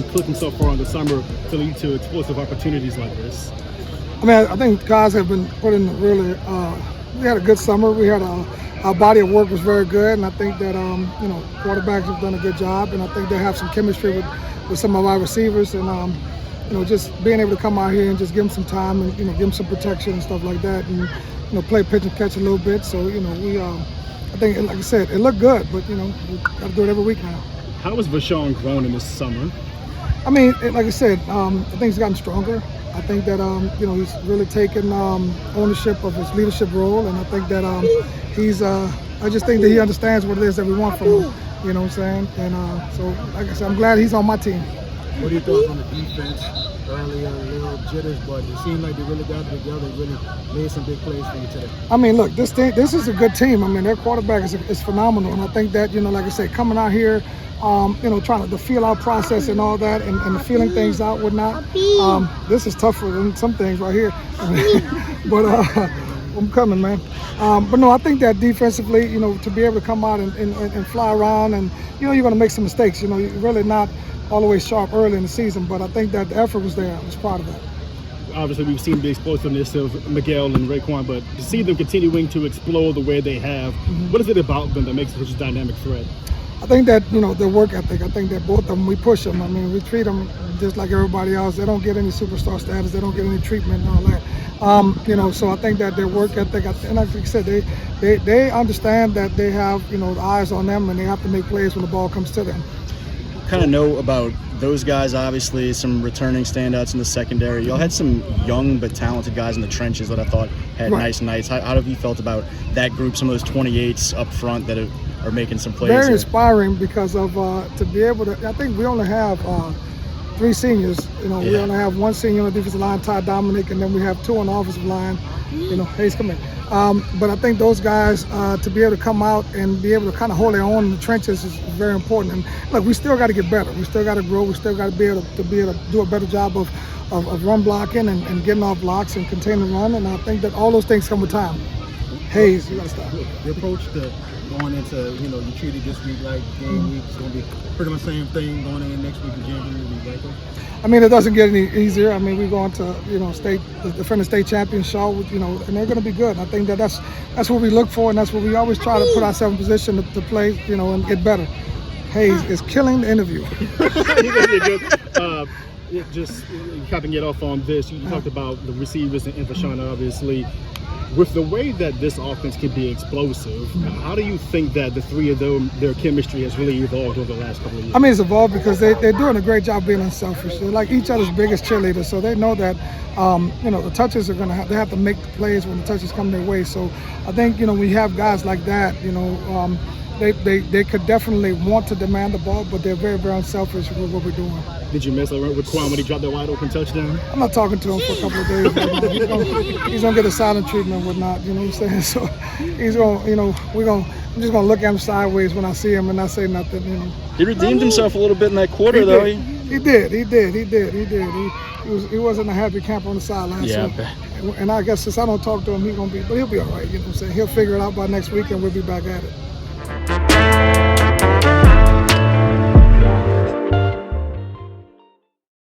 clicking so far in the summer to lead to explosive opportunities like this? I mean, I think guys have been put in really. We had a good summer. We had our body of work was very good, and I think that quarterbacks have done a good job, and I think they have some chemistry with some of our receivers, and just being able to come out here and just give them some time and give them some protection and stuff like that, and play pitch and catch a little bit. So we I think, like I said, it looked good, but we got to do it every week now. How has Vashon grown in this summer? I mean, like I said, I think he's gotten stronger. I think that he's really taken ownership of his leadership role, and I think that he's. I just think that he understands what it is that we want from him. You know what I'm saying? And so, like I said, I'm glad he's on my team. What are your thoughts on the defense? Earlier, a little jitters, but it seemed like they really got it together, really made some big plays for you today. I mean, look, this is a good team. I mean, their quarterback is phenomenal, and I think that like I said, coming out here, trying to feel out process and all that, and feeling things out, whatnot. This is tougher than some things right here. But I'm coming, man. But no, I think that defensively, to be able to come out and fly around, and you're going to make some mistakes. You're really not all the way sharp early in the season, but I think that the effort was there. I was proud of that. Obviously, we've seen the explosiveness of Miguel and Raekwon, but to see them continuing to explode the way they have, what is it about them that makes it such a dynamic threat? I think that, their work ethic, I think that both of them, we push them. I mean, we treat them just like everybody else. They don't get any superstar status. They don't get any treatment and all that. So I think that their work ethic, and like I said, they understand that they have, the eyes on them, and they have to make plays when the ball comes to them. Kind of know about those guys, obviously, some returning standouts in the secondary. Y'all had some young but talented guys in the trenches that I thought had nice nights. How have you felt about that group, some of those 28s up front that are making some plays? Very inspiring because of to be able to, I think we only have 3 seniors. We only have 1 senior on the defensive line, Ty Dominic, and then we have 2 on the offensive line. Hayes, come in. But I think those guys, to be able to come out and be able to kind of hold their own in the trenches is very important. And look, we still got to get better. We still got to grow. We still got to be able to do a better job of run blocking and getting off blocks and containing run. And I think that all those things come with time. Hayes, you got to stop. The approach to going into, you treated this week like game week. It's going to be pretty much the same thing going in next week in January. Right? I mean, it doesn't get any easier. I mean, we're going to, defend the state champion show, and they're going to be good. I think that's what we look for, and that's what we always try to put ourselves in position to play, and get better. Hayes is killing the interview. Just capping it off on this, you talked about the receivers and Vashon, obviously. With the way that this offense can be explosive, how do you think that the 3 of them, their chemistry has really evolved over the last couple of years? I mean, it's evolved because they're doing a great job being unselfish. They're like each other's biggest cheerleaders, so they know that, the touches are going to they have to make plays when the touches come their way. So I think, we have guys like that, they could definitely want to demand the ball, but they're very, very unselfish with what we're doing. Did you mess around with Quan when he dropped that wide open touchdown? I'm not talking to him for a couple of days. Right he's gonna get a silent treatment and whatnot. You know what I'm saying? So he's gonna, I'm just gonna look at him sideways when I see him and not say nothing. He redeemed himself a little bit in that quarter, though. He did. He wasn't a happy camper on the sideline. Yeah. So, and I guess since I don't talk to him, he'll be all right. You know what I'm saying? He'll figure it out by next week, and we'll be back at it.